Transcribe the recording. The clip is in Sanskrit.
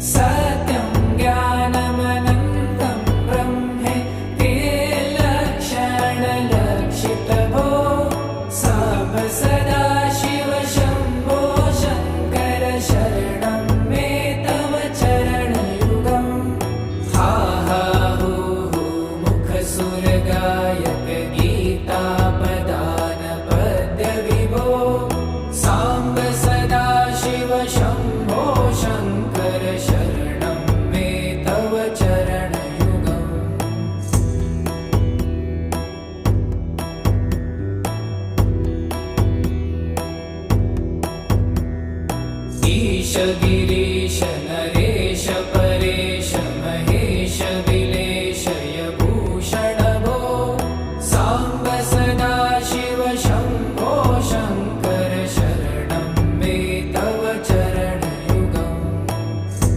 सत्यं ज्ञानमनन्तं ब्रह्मेति लक्षणलक्षितभो साम्ब सदाशिव शम्भो शङ्कर शरणं मे तव चरणयुगम्। हा हा हू हू मुखसुरगायक गीतापदान पद्यविभो साम्ब सदाशिव शम्भो शङ्कर शरणं मे तव चरणयुगम्। ईश